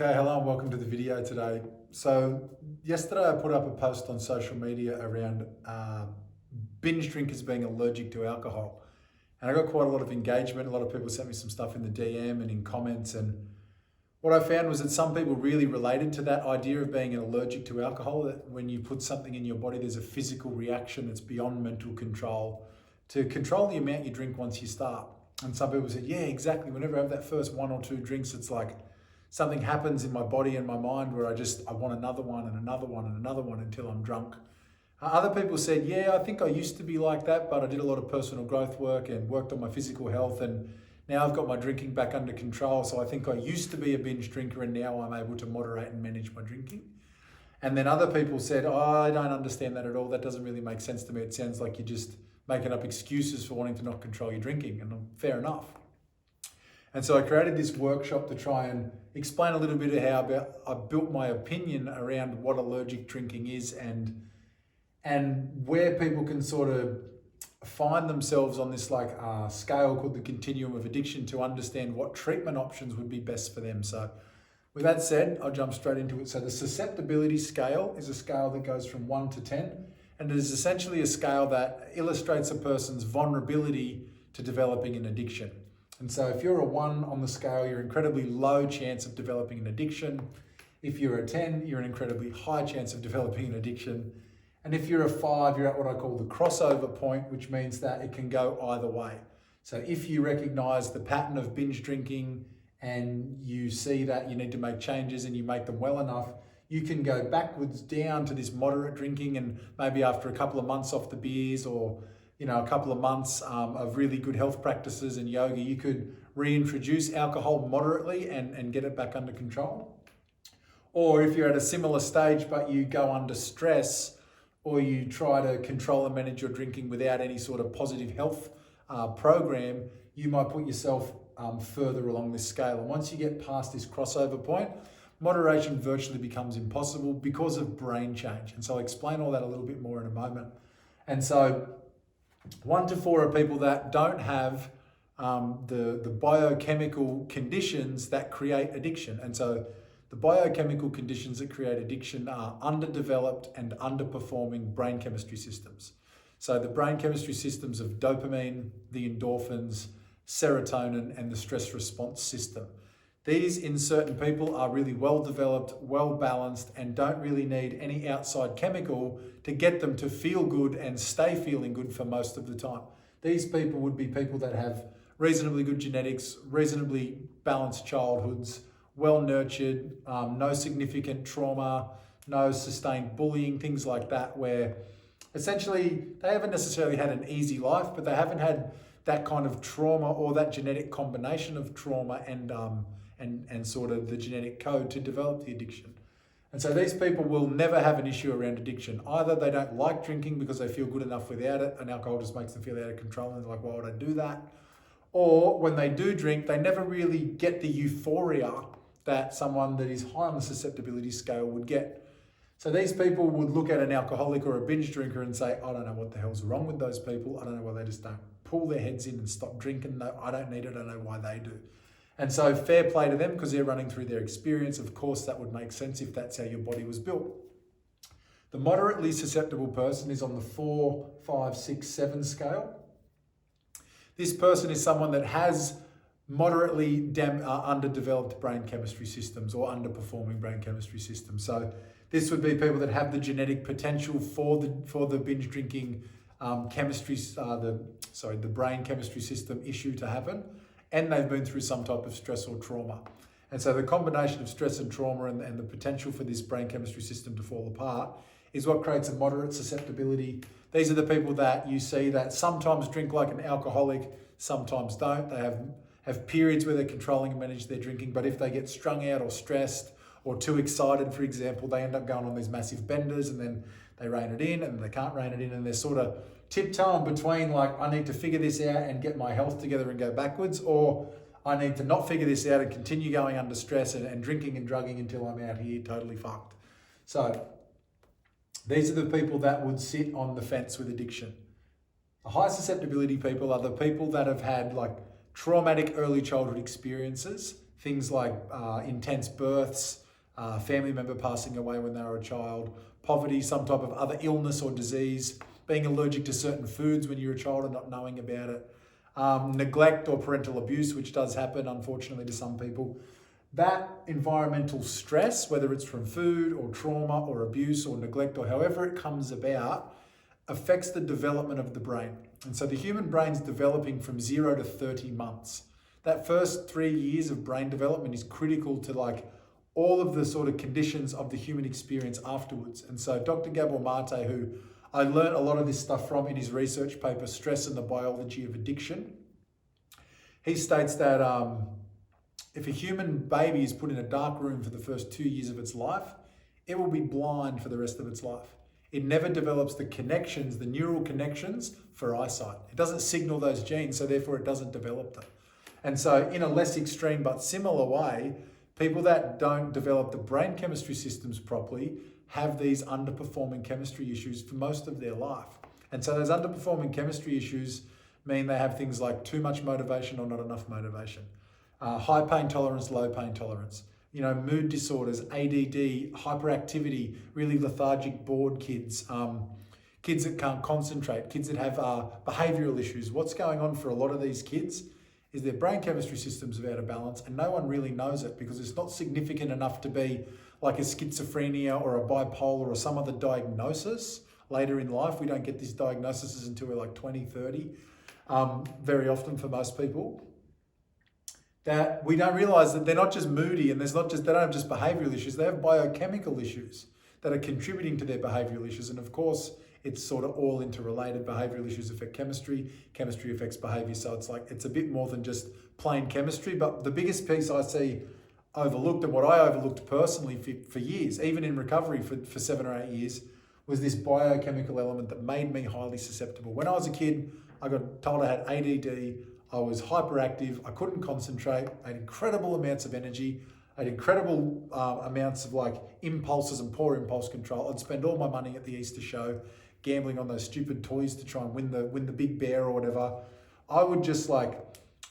Okay, hello and welcome to the video today. So yesterday I put up a post on social media around binge drinkers being allergic to alcohol. And I got quite a lot of engagement. A lot of people sent me some stuff in the DM and in comments. And what I found was that some people really related to that idea of being allergic to alcohol, that when you put something in your body, there's a physical reaction that's beyond mental control to control the amount you drink once you start. And some people said, yeah, exactly. Whenever I have that first one or two drinks, it's like something happens in my body and my mind where I want another one and another one and another one until I'm drunk. Other people said, yeah, I think I used to be like that, but I did a lot of personal growth work and worked on my physical health, and now I've got my drinking back under control. So I think I used to be a binge drinker and now I'm able to moderate and manage my drinking. And then other people said, oh, I don't understand that at all. That doesn't really make sense to me. It sounds like you're just making up excuses for wanting to not control your drinking. And fair enough. And so I created this workshop to try and explain a little bit of how I built my opinion around what allergic drinking is and where people can sort of find themselves on this scale called the Continuum of Addiction to understand what treatment options would be best for them. So with that said, I'll jump straight into it. So the susceptibility scale is a scale that goes from 1 to 10, and it is essentially a scale that illustrates a person's vulnerability to developing an addiction. And so if you're a 1 on the scale, you're incredibly low chance of developing an addiction. If you're a 10, you're an incredibly high chance of developing an addiction. And if you're a 5, you're at what I call the crossover point, which means that it can go either way. So if you recognize the pattern of binge drinking and you see that you need to make changes and you make them well enough, you can go backwards down to this moderate drinking, and maybe after a couple of months off the beers or a couple of months of really good health practices and yoga, you could reintroduce alcohol moderately and get it back under control. Or if you're at a similar stage but you go under stress, or you try to control and manage your drinking without any sort of positive health program, you might put yourself further along this scale. And once you get past this crossover point, moderation virtually becomes impossible because of brain change. And so I'll explain all that a little bit more in a moment. And so 1 to 4 are people that don't have the biochemical conditions that create addiction. And so the biochemical conditions that create addiction are underdeveloped and underperforming brain chemistry systems. So the brain chemistry systems of dopamine, the endorphins, serotonin, and the stress response system. These in certain people are really well developed, well balanced, and don't really need any outside chemical to get them to feel good and stay feeling good for most of the time. These people would be people that have reasonably good genetics, reasonably balanced childhoods, well nurtured, no significant trauma, no sustained bullying, things like that, where essentially they haven't necessarily had an easy life, but they haven't had that kind of trauma or that genetic combination of trauma and sort of the genetic code to develop the addiction. And so these people will never have an issue around addiction. Either they don't like drinking because they feel good enough without it and alcohol just makes them feel out of control and they're like, why would I do that? Or when they do drink, they never really get the euphoria that someone that is high on the susceptibility scale would get. So these people would look at an alcoholic or a binge drinker and say, I don't know what the hell's wrong with those people. I don't know why they just don't pull their heads in and stop drinking. No, I don't need it. I don't know why they do. And so fair play to them because they're running through their experience. Of course, that would make sense if that's how your body was built. The moderately susceptible person is on the 4, 5, 6, 7 scale. This person is someone that has moderately underdeveloped brain chemistry systems or underperforming brain chemistry systems. So this would be people that have the genetic potential for the binge drinking the brain chemistry system issue to happen, and they've been through some type of stress or trauma. And so the combination of stress and trauma and the potential for this brain chemistry system to fall apart is what creates a moderate susceptibility. These are the people that you see that sometimes drink like an alcoholic, sometimes don't. They have periods where they're controlling and manage their drinking, but if they get strung out or stressed or too excited, for example, they end up going on these massive benders and then they rein it in and they can't rein it in and they're sort of tiptoeing between like, I need to figure this out and get my health together and go backwards, or I need to not figure this out and continue going under stress and drinking and drugging until I'm out here totally fucked. So these are the people that would sit on the fence with addiction. The high susceptibility people are the people that have had like traumatic early childhood experiences, things like intense births, family member passing away when they were a child, poverty, some type of other illness or disease, being allergic to certain foods when you're a child and not knowing about it, neglect or parental abuse, which does happen, unfortunately, to some people. That environmental stress, whether it's from food or trauma or abuse or neglect or however it comes about, affects the development of the brain. And so the human brain's developing from 0 to 30 months. That first 3 years of brain development is critical to like all of the sort of conditions of the human experience afterwards. And so Dr. Gabor Mate, who I learned a lot of this stuff from in his research paper, Stress and the Biology of Addiction, he states that if a human baby is put in a dark room for the first 2 years of its life, it will be blind for the rest of its life. It never develops the connections, the neural connections for eyesight. It doesn't signal those genes, so therefore it doesn't develop them. And so in a less extreme but similar way, people that don't develop the brain chemistry systems properly have these underperforming chemistry issues for most of their life. And so those underperforming chemistry issues mean they have things like too much motivation or not enough motivation. High pain tolerance, low pain tolerance, mood disorders, ADD, hyperactivity, really lethargic, bored kids, kids that can't concentrate, kids that have behavioural issues. What's going on for a lot of these kids is their brain chemistry systems are out of balance, and no one really knows it because it's not significant enough to be like a schizophrenia or a bipolar or some other diagnosis later in life. We don't get these diagnoses until we're like 20, 30, very often for most people. That we don't realize that they're not just moody and they don't have just behavioral issues, they have biochemical issues that are contributing to their behavioral issues. And of course, it's sort of all interrelated. Behavioral issues affect chemistry, chemistry affects behavior. So it's a bit more than just plain chemistry. But the biggest piece I see overlooked, and what I overlooked personally for years, even in recovery for 7 or 8 years, was this biochemical element that made me highly susceptible. When I was a kid, I got told I had ADD. I was hyperactive, I couldn't concentrate, I had incredible amounts of energy, I had incredible amounts of like impulses and poor impulse control. I'd spend all my money at the Easter show, gambling on those stupid toys to try and win the big bear or whatever. I would just I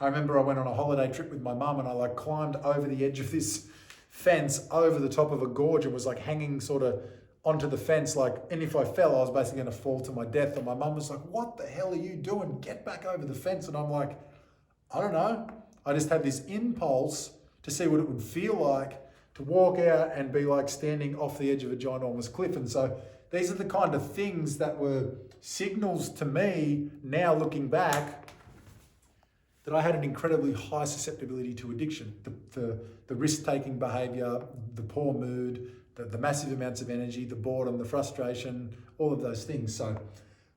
remember I went on a holiday trip with my mum and I climbed over the edge of this fence over the top of a gorge and was hanging sort of onto the fence, and if I fell, I was basically going to fall to my death. And my mum was like, "What the hell are you doing? Get back over the fence." And I'm like, I don't know. I just had this impulse to see what it would feel like to walk out and be standing off the edge of a ginormous cliff. And so these are the kind of things that were signals to me now looking back that I had an incredibly high susceptibility to addiction. The risk-taking behavior, the poor mood, the massive amounts of energy, the boredom, the frustration, all of those things. So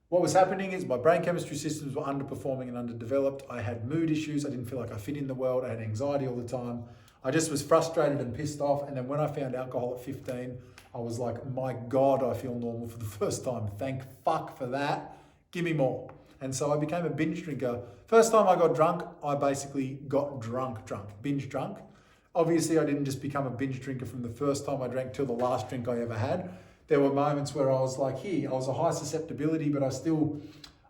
what was happening is my brain chemistry systems were underperforming and underdeveloped. I had mood issues. I didn't feel like I fit in the world. I had anxiety all the time. I just was frustrated and pissed off. And then when I found alcohol at 15, I was like, my God, I feel normal for the first time. Thank fuck for that. Give me more. And so I became a binge drinker. First time I got drunk, I basically got drunk, binge drunk. Obviously, I didn't just become a binge drinker from the first time I drank till the last drink I ever had. There were moments where I was I was a high susceptibility, but I still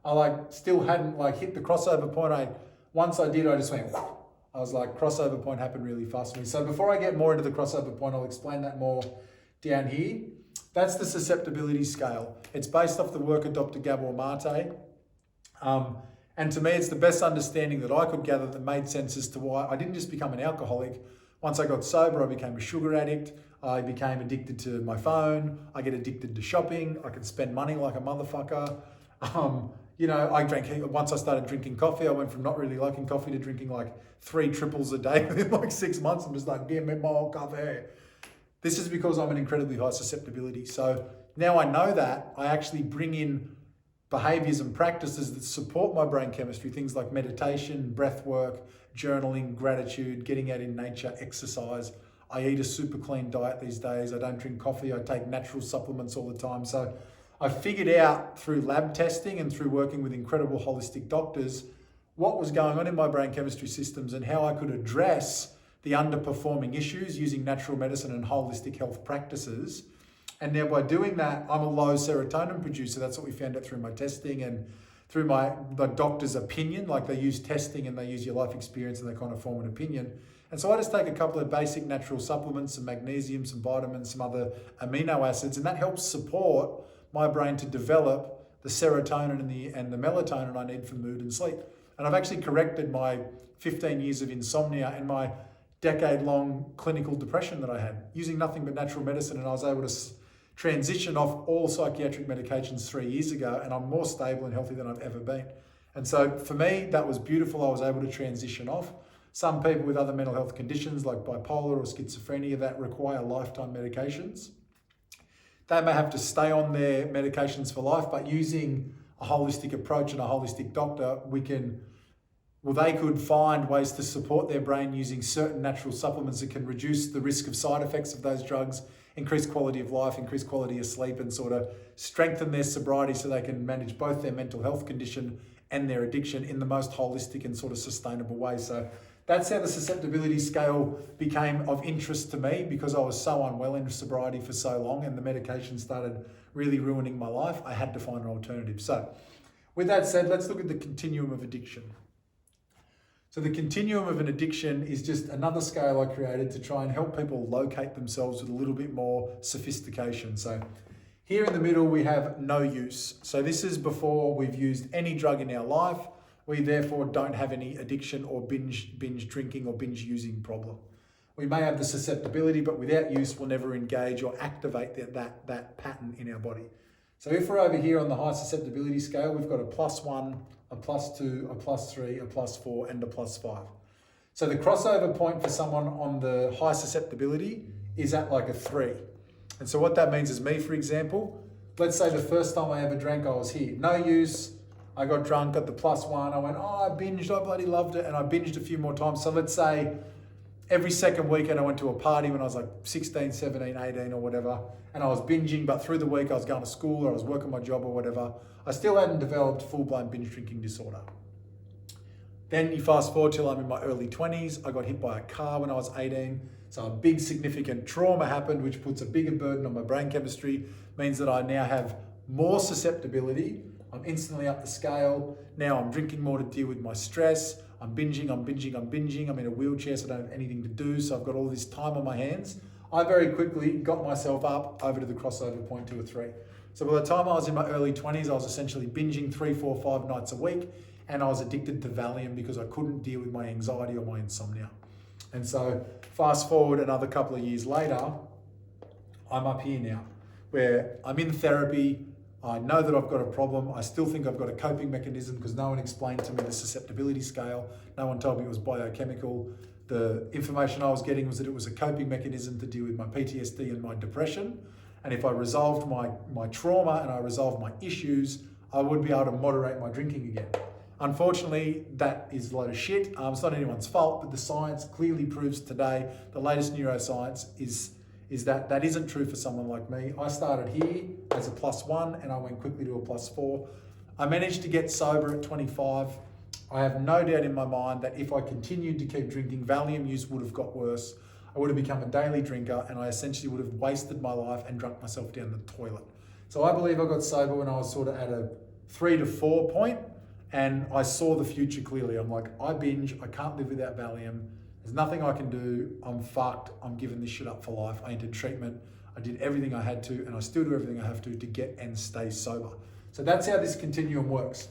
hadn't hit the crossover point. Once I did, I just went, whoosh. I was crossover point happened really fast for me. So before I get more into the crossover point, I'll explain that more down here. That's the susceptibility scale. It's based off the work of Dr. Gabor Mate. And to me, it's the best understanding that I could gather that made sense as to why I didn't just become an alcoholic. Once I got sober, I became a sugar addict. I became addicted to my phone. I get addicted to shopping. I can spend money like a motherfucker. I drank, once I started drinking coffee, I went from not really liking coffee to drinking 3 triples a day within 6 months. I'm just give me more coffee. This is because I'm an incredibly high susceptibility. So now I know that, I actually bring in behaviors and practices that support my brain chemistry, things like meditation, breath work, journaling, gratitude, getting out in nature, exercise. I eat a super clean diet these days. I don't drink coffee. I take natural supplements all the time. So I figured out through lab testing and through working with incredible holistic doctors what was going on in my brain chemistry systems and how I could address the underperforming issues using natural medicine and holistic health practices. And now by doing that, I'm a low serotonin producer. That's what we found out through my testing. And through the doctor's opinion, like they use testing and they use your life experience and they kind of form an opinion. And so I just take a couple of basic natural supplements, some magnesium, some vitamins, some other amino acids, and that helps support my brain to develop the serotonin and the melatonin I need for mood and sleep. And I've actually corrected my 15 years of insomnia and my decade-long clinical depression that I had using nothing but natural medicine, and I was able to transition off all psychiatric medications 3 years ago, and I'm more stable and healthy than I've ever been. And so for me, that was beautiful. I was able to transition off. Some people with other mental health conditions like bipolar or schizophrenia that require lifetime medications, they may have to stay on their medications for life, but using a holistic approach and a holistic doctor, they could find ways to support their brain using certain natural supplements that can reduce the risk of side effects of those drugs, increase quality of life, increase quality of sleep, and sort of strengthen their sobriety so they can manage both their mental health condition and their addiction in the most holistic and sort of sustainable way. So that's how the susceptibility scale became of interest to me, because I was so unwell in sobriety for so long and the medication started really ruining my life. I had to find an alternative. So with that said, let's look at the continuum of addiction. So the continuum of an addiction is just another scale I created to try and help people locate themselves with a little bit more sophistication. So here in the middle, we have no use. So this is before we've used any drug in our life. We therefore don't have any addiction or binge drinking or binge using problem. We may have the susceptibility, but without use, we'll never engage or activate that pattern in our body. So if we're over here on the high susceptibility scale, we've got a +1, a +2, a +3, a +4, and a +5. So the crossover point for someone on the high susceptibility is at like a 3. And so what that means is me, for example, let's say the first time I ever drank, I was here. No use, I got drunk, got the +1, I went, I binged, I bloody loved it, and I binged a few more times. So let's say every second weekend I went to a party when I was like 16, 17, 18 or whatever, and I was binging, but through the week I was going to school or I was working my job or whatever. I still hadn't developed full-blown binge drinking disorder. Then you fast forward till I'm in my early 20s, I got hit by a car when I was 18. So a big significant trauma happened, which puts a bigger burden on my brain chemistry, means that I now have more susceptibility. I'm instantly up the scale. Now I'm drinking more to deal with my stress. I'm binging. I'm in a wheelchair, so I don't have anything to do. So I've got all this time on my hands. I very quickly got myself up over to the crossover point 2 or 3. So by the time I was in my early 20s, I was essentially binging 3, 4, 5 nights a week. And I was addicted to Valium because I couldn't deal with my anxiety or my insomnia. And so fast forward another couple of years later, I'm up here now, where I'm in therapy. I know that I've got a problem. I still think I've got a coping mechanism because no one explained to me the susceptibility scale. No one told me it was biochemical. The information I was getting was that it was a coping mechanism to deal with my PTSD and my depression. And if I resolved my trauma and I resolved my issues, I would be able to moderate my drinking again. Unfortunately, that is a load of shit. It's not anyone's fault, but the science clearly proves today, the latest neuroscience is that that isn't true for someone like me. I started here as a +1 and I went quickly to a +4. I managed to get sober at 25. I have no doubt in my mind that if I continued to keep drinking, Valium use would have got worse. I would have become a daily drinker and I essentially would have wasted my life and drunk myself down the toilet. So I believe I got sober when I was sort of at a 3 to 4 point. And I saw the future clearly. I'm like, I binge, I can't live without Valium. There's nothing I can do. I'm fucked. I'm giving this shit up for life. I entered treatment. I did everything I had to, and I still do everything I have to get and stay sober. So that's how this continuum works.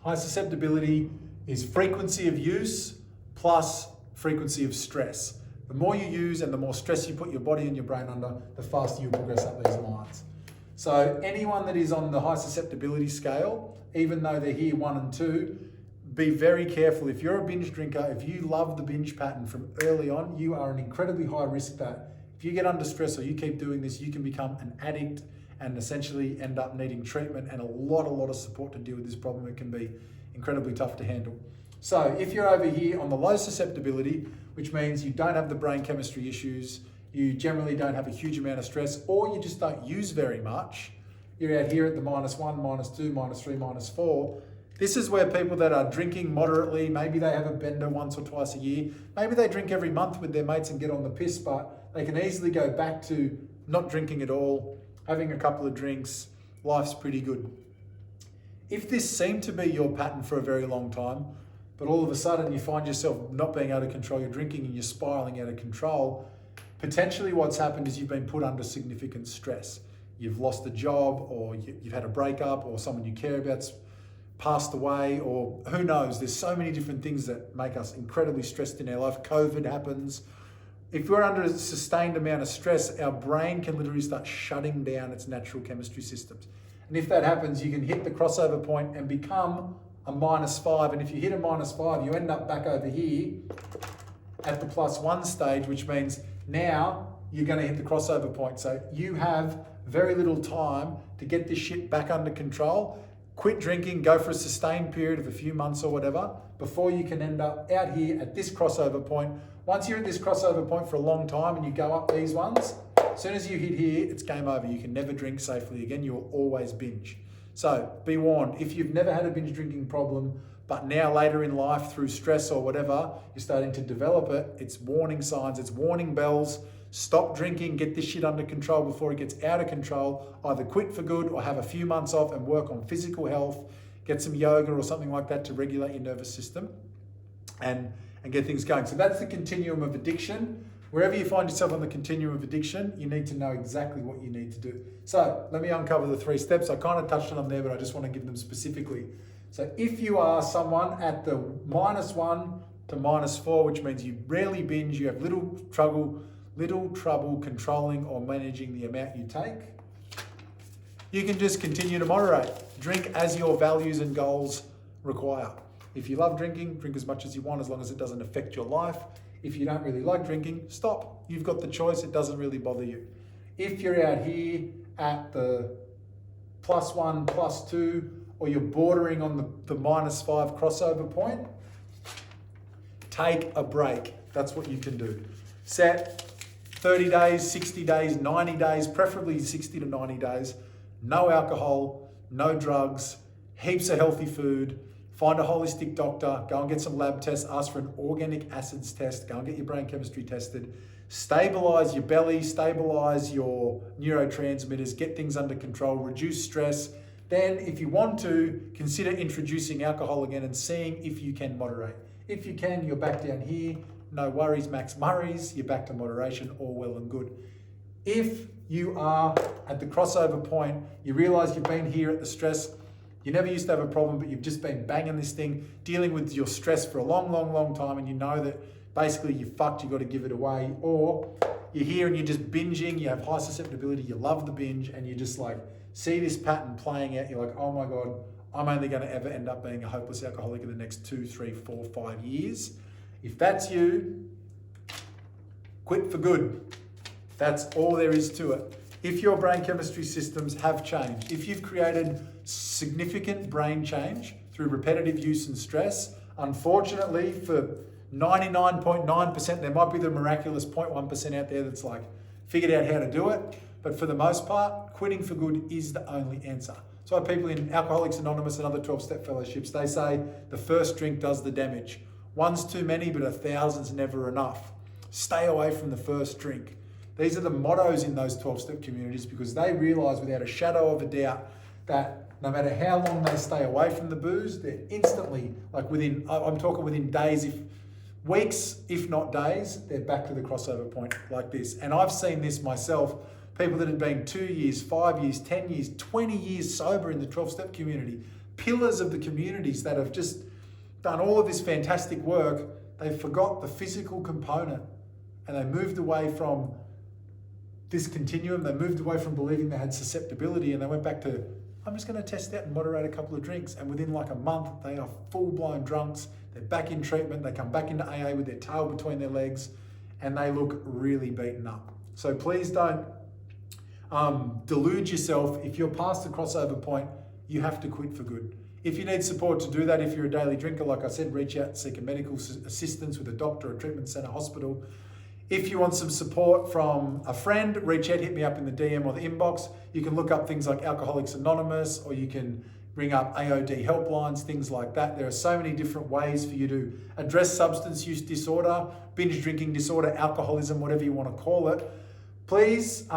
High susceptibility is frequency of use plus frequency of stress. The more you use and the more stress you put your body and your brain under, the faster you progress up these lines. So anyone that is on the high susceptibility scale, even though they're here 1 and 2, be very careful. If you're a binge drinker, if you love the binge pattern from early on, you are an incredibly high risk that if you get under stress or you keep doing this, you can become an addict and essentially end up needing treatment and a lot of support to deal with this problem. It can be incredibly tough to handle. So if you're over here on the low susceptibility, which means you don't have the brain chemistry issues, you generally don't have a huge amount of stress, or you just don't use very much, you're out here at the -1, -2, -3, -4. This is where people that are drinking moderately, maybe they have a bender once or twice a year, maybe they drink every month with their mates and get on the piss, but they can easily go back to not drinking at all, having a couple of drinks, life's pretty good. If this seemed to be your pattern for a very long time, but all of a sudden you find yourself not being able to control your drinking and you're spiraling out of control, potentially what's happened is you've been put under significant stress. You've lost a job, or you've had a breakup, or someone you care about's passed away, or who knows. There's so many different things that make us incredibly stressed in our life. COVID happens. If we're under a sustained amount of stress, our brain can literally start shutting down its natural chemistry systems. And if that happens, you can hit the crossover point and become a -5. And if you hit a -5, you end up back over here at the +1 stage, which means now you're going to hit the crossover point. So you have very little time to get this shit back under control. Quit drinking, go for a sustained period of a few months or whatever, before you can end up out here at this crossover point. Once you're at this crossover point for a long time and you go up these ones, as soon as you hit here, it's game over. You can never drink safely again. You will always binge. So be warned, if you've never had a binge drinking problem, but now later in life through stress or whatever, you're starting to develop it, it's warning signs, it's warning bells. Stop drinking, get this shit under control before it gets out of control. Either quit for good or have a few months off and work on physical health, get some yoga or something like that to regulate your nervous system and get things going. So that's the continuum of addiction. Wherever you find yourself on the continuum of addiction, you need to know exactly what you need to do. So let me uncover the 3 steps. I kind of touched on them there, but I just want to give them specifically. So if you are someone at the -1 to -4, which means you rarely binge, you have little trouble controlling or managing the amount you take, you can just continue to moderate. Drink as your values and goals require. If you love drinking, drink as much as you want, as long as it doesn't affect your life. If you don't really like drinking, stop. You've got the choice. It doesn't really bother you. If you're out here at the +1, +2, or you're bordering on the -5 crossover point, take a break. That's what you can do. Set 30 days, 60 days, 90 days, preferably 60 to 90 days. No alcohol, no drugs, heaps of healthy food. Find a holistic doctor, go and get some lab tests, ask for an organic acids test, go and get your brain chemistry tested. Stabilize your belly, stabilize your neurotransmitters, get things under control, reduce stress. Then if you want to, consider introducing alcohol again and seeing if you can moderate. If you can, you're back down here. No worries, Max Murray's, you're back to moderation, all well and good. If you are at the crossover point, you realize you've been here at the stress, you never used to have a problem, but you've just been banging this thing, dealing with your stress for a long time, and you know that basically you're fucked, you've got to give it away. Or you're here and you're just binging, you have high susceptibility, you love the binge, and you just like see this pattern playing out. You're like, oh my God, I'm only going to ever end up being a hopeless alcoholic in the next 2, 3, 4, 5 years. If that's you, quit for good. That's all there is to it. If your brain chemistry systems have changed, if you've created significant brain change through repetitive use and stress, unfortunately for 99.9%, there might be the miraculous 0.1% out there that's like figured out how to do it. But for the most part, quitting for good is the only answer. So people in Alcoholics Anonymous and other 12-step fellowships, they say the first drink does the damage. One's too many, but 1,000's never enough. Stay away from the first drink. These are the mottos in those 12-step communities because they realize without a shadow of a doubt that no matter how long they stay away from the booze, they're instantly, like I'm talking within days, if weeks, if not days, they're back to the crossover point like this. And I've seen this myself, people that have been 2 years, 5 years, 10 years, 20 years sober in the 12-step community, pillars of the communities that have just done all of this fantastic work. They forgot the physical component and they moved away from this continuum. They moved away from believing they had susceptibility and they went back to, I'm just going to test out and moderate a couple of drinks. And within like a month, they are full-blown drunks. They're back in treatment. They come back into AA with their tail between their legs and they look really beaten up. So please don't delude yourself. If you're past the crossover point, you have to quit for good. If you need support to do that, if you're a daily drinker, like I said, reach out and seek a medical assistance with a doctor, a treatment center, hospital. If you want some support from a friend, reach out, hit me up in the DM or the inbox. You can look up things like Alcoholics Anonymous, or you can bring up AOD helplines, things like that. There are so many different ways for you to address substance use disorder, binge drinking disorder, alcoholism, whatever you want to call it. Please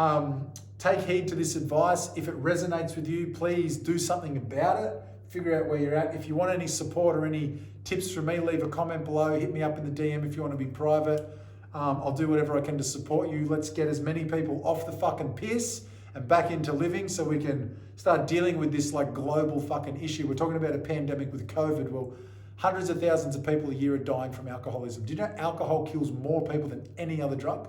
take heed to this advice. If it resonates with you, please do something about it. figure out where you're at. If you want any support or any tips from me, leave a comment below. Hit me up in the DM if you want to be private. I'll do whatever I can to support you. Let's get as many people off the fucking piss and back into living so we can start dealing with this like global fucking issue. We're talking about a pandemic with COVID. Well, hundreds of thousands of people a year are dying from alcoholism. Do you know alcohol kills more people than any other drug?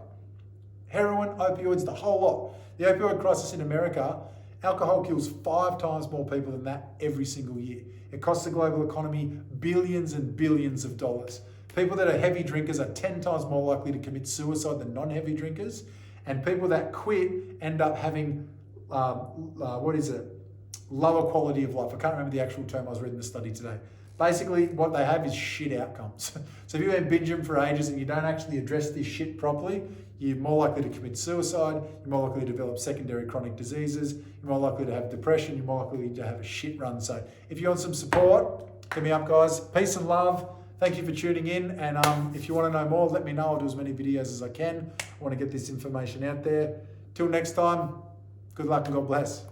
Heroin, opioids, the whole lot. The opioid crisis in America, alcohol kills 5 times more people than that every single year. It costs the global economy billions and billions of dollars. People that are heavy drinkers are 10 times more likely to commit suicide than non-heavy drinkers. And people that quit end up having, lower quality of life. I can't remember the actual term I was reading the study today. Basically, what they have is shit outcomes. So if you've been binging for ages and you don't actually address this shit properly, you're more likely to commit suicide, you're more likely to develop secondary chronic diseases, you're more likely to have depression, you're more likely to have a shit run. So if you want some support, hit me up, guys. Peace and love. Thank you for tuning in. And if you want to know more, let me know. I'll do as many videos as I can. I want to get this information out there. Till next time, good luck and God bless.